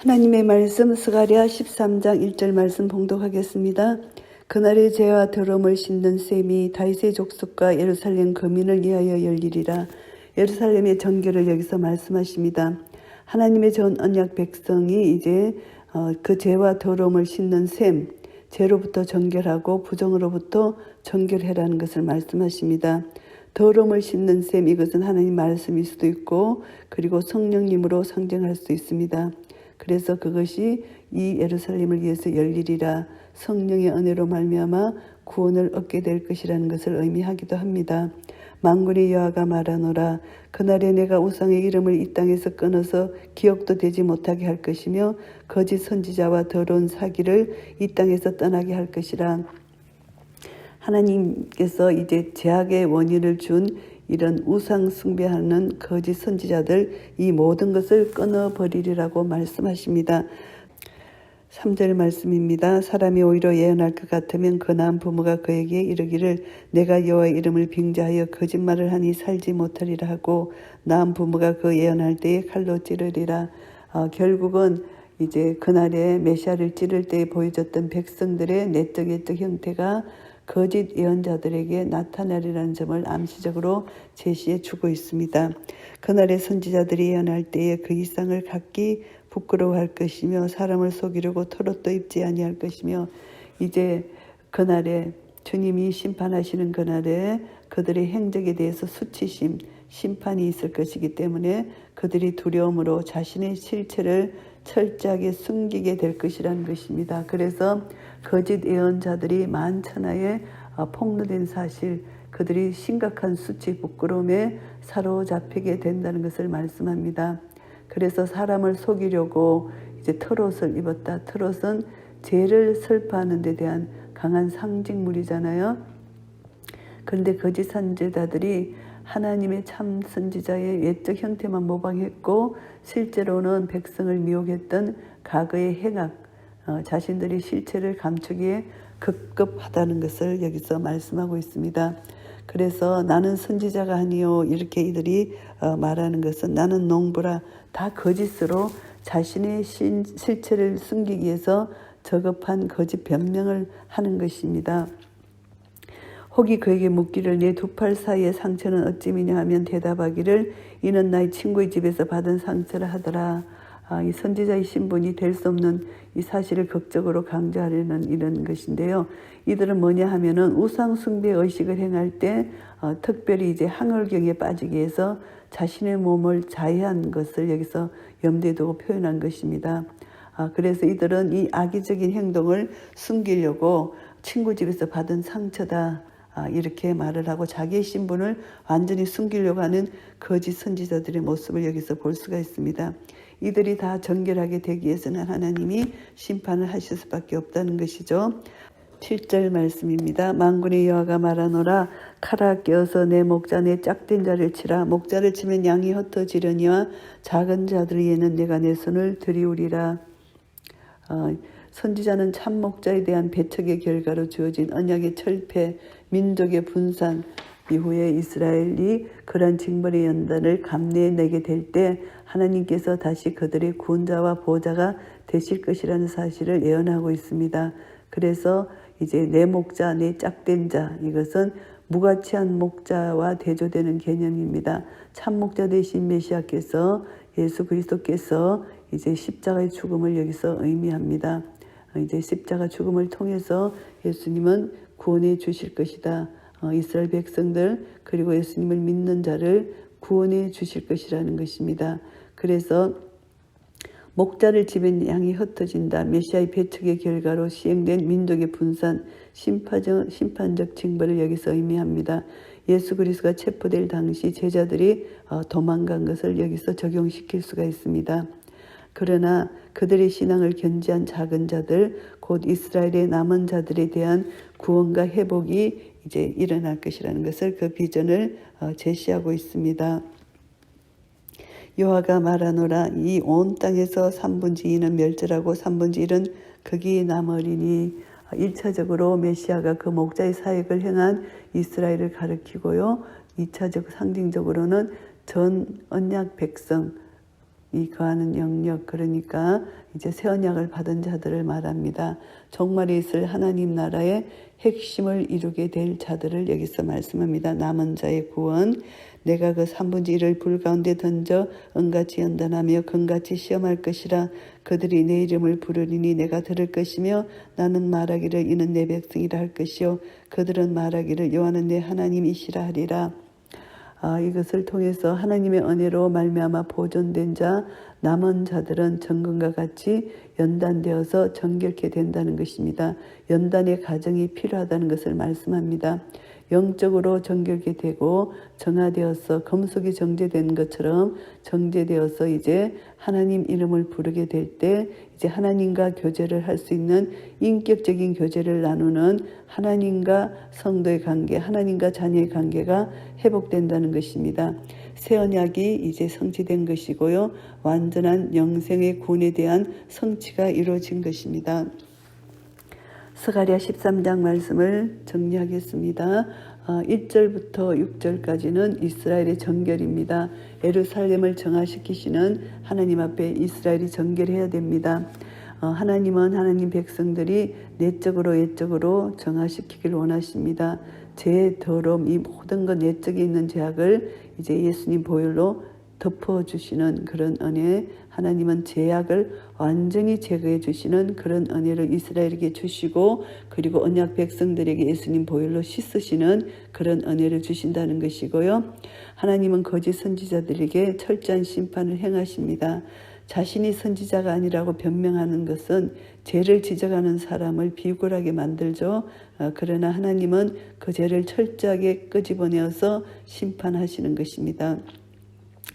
하나님의 말씀 스가랴 13장 1절 말씀 봉독하겠습니다. 그날의 죄와 더러움을 씻는 셈이 다윗의 족속과 예루살렘 거민을 위하여 열리리라. 예루살렘의 정결을 여기서 말씀하십니다. 하나님의 전 언약 백성이 이제 그 죄와 더러움을 씻는 셈, 죄로부터 정결하고 부정으로부터 정결해라는 것을 말씀하십니다. 더러움을 씻는 셈, 이것은 하나님 말씀일 수도 있고 그리고 성령님으로 상징할 수 있습니다. 그래서 그것이 이 예루살렘을 위해서 열리리라, 성령의 은혜로 말미암아 구원을 얻게 될 것이라는 것을 의미하기도 합니다. 만군의 여호와가 말하노라. 그날에 내가 우상의 이름을 이 땅에서 끊어서 기억도 되지 못하게 할 것이며 거짓 선지자와 더러운 사기를 이 땅에서 떠나게 할 것이라. 하나님께서 이제 죄악의 원인을 준 이런 우상 숭배하는 거짓 선지자들, 이 모든 것을 끊어버리리라고 말씀하십니다. 3절 말씀입니다. 사람이 오히려 예언할 것 같으면 그 낳은 부모가 그에게 이르기를 내가 여호와의 이름을 빙자하여 거짓말을 하니 살지 못하리라 하고 낳은 부모가 그 예언할 때에 칼로 찌르리라. 결국은 이제 그날에 메시아를 찌를 때에 보여줬던 백성들의 내적 예적 형태가 거짓 예언자들에게 나타나리라는 점을 암시적으로 제시해 주고 있습니다. 그날의 선지자들이 예언할 때에 그 이상을 갖기 부끄러워할 것이며 사람을 속이려고 털옷도 입지 아니할 것이며, 이제 그날에 주님이 심판하시는 그날에 그들의 행적에 대해서 수치심, 심판이 있을 것이기 때문에 그들이 두려움으로 자신의 실체를 철저하게 숨기게 될 것이라는 것입니다. 그래서 거짓 예언자들이 만천하에 폭로된 사실, 그들이 심각한 수치, 부끄러움에 사로잡히게 된다는 것을 말씀합니다. 그래서 사람을 속이려고 이제 털옷을 입었다. 털옷은 죄를 설파하는 데 대한 강한 상징물이잖아요. 그런데 거짓 선지자들이 하나님의 참 선지자의 예적 형태만 모방했고 실제로는 백성을 미혹했던 과거의 행악, 자신들의 실체를 감추기에 급급하다는 것을 여기서 말씀하고 있습니다. 그래서 나는 선지자가 아니요, 이렇게 이들이 말하는 것은 나는 농부라, 다 거짓으로 자신의 실체를 숨기기 위해서 저급한 거짓 변명을 하는 것입니다. 혹이 그에게 묻기를 내 두 팔 사이의 상처는 어찌미냐 하면 대답하기를 이는 나의 친구의 집에서 받은 상처라 하더라. 이 선지자의 신분이 될 수 없는 이 사실을 극적으로 강조하려는 이런 것인데요. 이들은 뭐냐 하면은 우상 숭배 의식을 행할 때 특별히 이제 항월경에 빠지기 위해서 자신의 몸을 자해한 것을 여기서 염두에 두고 표현한 것입니다. 그래서 이들은 이 악의적인 행동을 숨기려고 친구 집에서 받은 상처다, 이렇게 말을 하고 자기의 신분을 완전히 숨기려고 하는 거짓 선지자들의 모습을 여기서 볼 수가 있습니다. 이들이 다 정결하게 되기 위해서는 하나님이 심판을 하실 수밖에 없다는 것이죠. 7절 말씀입니다. 만군의 여호와가 말하노라. 칼아 껴서 내 목자 내 짝된 자를 치라. 목자를 치면 양이 흩어지려니와 작은 자들 위에는 내가 내 손을 들이우리라. 선지자는 참 목자에 대한 배척의 결과로 주어진 언약의 철폐, 민족의 분산 이후에 이스라엘이 그러한 징벌의 연단을 감내내게 될 때 하나님께서 다시 그들의 구원자와 보호자가 되실 것이라는 사실을 예언하고 있습니다. 그래서 이제 내 목자, 내 짝된 자, 이것은 무가치한 목자와 대조되는 개념입니다. 참 목자 되신 메시아께서, 예수 그리스도께서 이제 십자가의 죽음을 여기서 의미합니다. 이제 십자가 죽음을 통해서 예수님은 구원해 주실 것이다. 이스라엘 백성들 그리고 예수님을 믿는 자를 구원해 주실 것이라는 것입니다. 그래서 목자를 치면 양이 흩어진다. 메시아의 배척의 결과로 시행된 민족의 분산, 심판적 징벌을 여기서 의미합니다. 예수 그리스도가 체포될 당시 제자들이 도망간 것을 여기서 적용시킬 수가 있습니다. 그러나 그들의 신앙을 견지한 작은 자들, 곧 이스라엘의 남은 자들에 대한 구원과 회복이 이제 일어날 것이라는 것을, 그 비전을 제시하고 있습니다. 여호와가 말하노라. 이 온 땅에서 3분의 2는 멸절하고 3분의 1은 거기 남으리니. 1차적으로 메시아가 그 목자의 사역을 행한 이스라엘을 가리키고요. 2차적 상징적으로는 전 언약 백성, 이 거하는 영역, 그러니까 이제 새 언약을 받은 자들을 말합니다. 종말에 있을 하나님 나라의 핵심을 이루게 될 자들을 여기서 말씀합니다. 남은 자의 구원. 내가 그 3분의 1을 불 가운데 던져 은같이 연단하며 금같이 시험할 것이라. 그들이 내 이름을 부르리니 내가 들을 것이며 나는 말하기를 이는 내 백성이라 할 것이요 그들은 말하기를 여호와는 내 하나님이시라 하리라. 이것을 통해서 하나님의 은혜로 말미암아 보존된 자, 남은 자들은 정금과 같이 연단되어서 정결케 된다는 것입니다. 연단의 과정이 필요하다는 것을 말씀합니다. 영적으로 정결케 되고 정화되어서 금속이 정제된 것처럼 정제되어서 이제 하나님 이름을 부르게 될 때 이제 하나님과 교제를 할 수 있는 인격적인 교제를 나누는 하나님과 성도의 관계, 하나님과 자녀의 관계가 회복된다는 것입니다. 새 언약이 이제 성취된 것이고요. 완전한 영생의 구원에 대한 성취가 이루어진 것입니다. 스가랴 13장 말씀을 정리하겠습니다. 1절부터 6절까지는 이스라엘의 정결입니다. 예루살렘을 정화시키시는 하나님 앞에 이스라엘이 정결해야 됩니다. 하나님은 하나님 백성들이 내적으로 외적으로 정화시키길 원하십니다. 죄, 더러움, 이 모든 것 내적에 있는 죄악을 이제 예수님 보혈로 덮어주시는 그런 은혜, 하나님은 죄악을 완전히 제거해 주시는 그런 은혜를 이스라엘에게 주시고 그리고 언약 백성들에게 예수님 보혈로 씻으시는 그런 은혜를 주신다는 것이고요. 하나님은 거짓 선지자들에게 철저한 심판을 행하십니다. 자신이 선지자가 아니라고 변명하는 것은 죄를 지적하는 사람을 비굴하게 만들죠. 그러나 하나님은 그 죄를 철저하게 끄집어내어서 심판하시는 것입니다.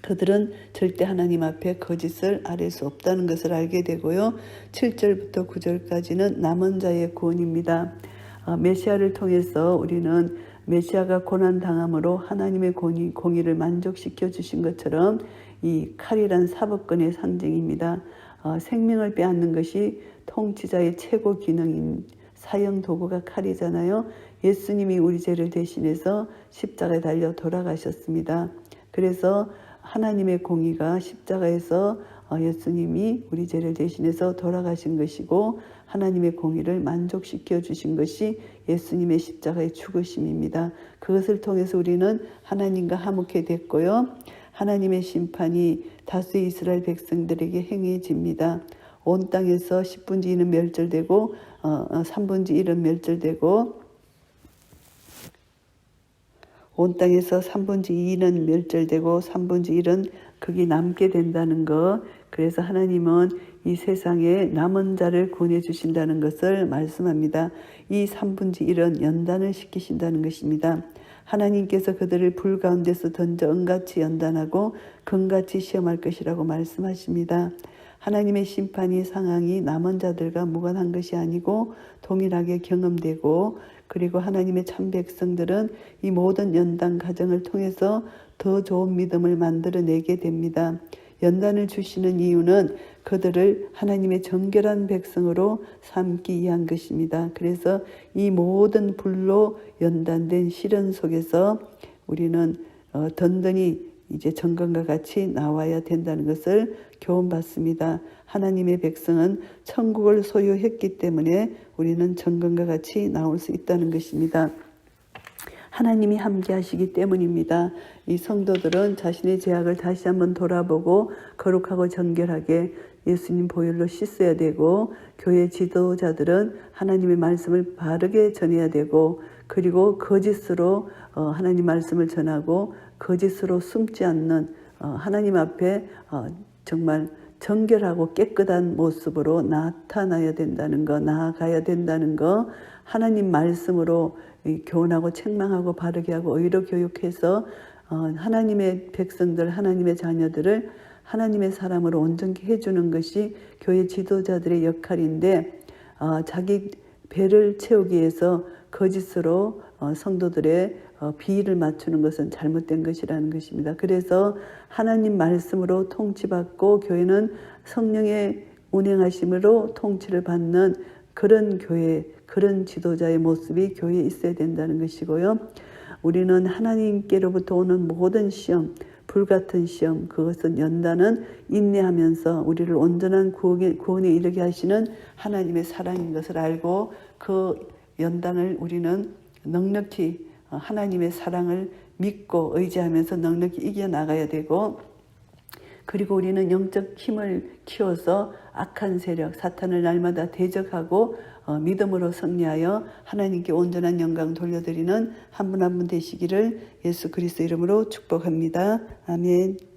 그들은 절대 하나님 앞에 거짓을 아뢰 수 없다는 것을 알게 되고요. 7절부터 9절까지는 남은 자의 구원입니다. 메시아를 통해서 우리는 메시아가 고난당함으로 하나님의 공의를 만족시켜 주신 것처럼 이 칼이란 사법권의 상징입니다. 생명을 빼앗는 것이 통치자의 최고 기능인 사형 도구가 칼이잖아요. 예수님이 우리 죄를 대신해서 십자가에 달려 돌아가셨습니다. 그래서 하나님의 공의가 십자가에서 예수님이 우리 죄를 대신해서 돌아가신 것이고 하나님의 공의를 만족시켜 주신 것이 예수님의 십자가의 죽으심입니다. 그것을 통해서 우리는 하나님과 화목해 됐고요. 하나님의 심판이 다수의 이스라엘 백성들에게 행해집니다. 온 땅에서 10분의 2는 멸절되고 3분의 1은 멸절되고 온 땅에서 3분의 2는 멸절되고 3분의 1은 거기 남게 된다는 것. 그래서 하나님은 이 세상에 남은 자를 구원해 주신다는 것을 말씀합니다. 이 3분의 1은 연단을 시키신다는 것입니다. 하나님께서 그들을 불 가운데서 던져 은같이 연단하고 금같이 시험할 것이라고 말씀하십니다. 하나님의 심판이 상황이 남은 자들과 무관한 것이 아니고 동일하게 경험되고 그리고 하나님의 참 백성들은 이 모든 연단 과정을 통해서 더 좋은 믿음을 만들어내게 됩니다. 연단을 주시는 이유는 그들을 하나님의 정결한 백성으로 삼기 위한 것입니다. 그래서 이 모든 불로 연단된 시련 속에서 우리는 든든히 이제 정금과 같이 나와야 된다는 것을 교훈받습니다. 하나님의 백성은 천국을 소유했기 때문에 우리는 정금과 같이 나올 수 있다는 것입니다. 하나님이 함께 하시기 때문입니다. 이 성도들은 자신의 죄악을 다시 한번 돌아보고 거룩하고 정결하게 예수님 보혈로 씻어야 되고 교회 지도자들은 하나님의 말씀을 바르게 전해야 되고 그리고 거짓으로 하나님 말씀을 전하고 거짓으로 숨지 않는 하나님 앞에 정말 정결하고 깨끗한 모습으로 나타나야 된다는 거, 나아가야 된다는 거, 하나님 말씀으로 교훈하고 책망하고 바르게 하고 의로 교육해서 하나님의 백성들, 하나님의 자녀들을 하나님의 사람으로 온전히 해주는 것이 교회 지도자들의 역할인데 자기 배를 채우기 위해서 거짓으로 성도들의 비위를 맞추는 것은 잘못된 것이라는 것입니다. 그래서 하나님 말씀으로 통치받고 교회는 성령의 운행하심으로 통치를 받는 그런 교회, 그런 지도자의 모습이 교회에 있어야 된다는 것이고요. 우리는 하나님께로부터 오는 모든 시험, 불같은 시험, 그것은 연단은 인내하면서 우리를 온전한 구원에 이르게 하시는 하나님의 사랑인 것을 알고 그 연단을 우리는 넉넉히 하나님의 사랑을 믿고 의지하면서 넉넉히 이겨나가야 되고, 그리고 우리는 영적 힘을 키워서 악한 세력, 사탄을 날마다 대적하고 믿음으로 승리하여 하나님께 온전한 영광 돌려드리는 한 분 한 분 되시기를 예수 그리스도 이름으로 축복합니다. 아멘.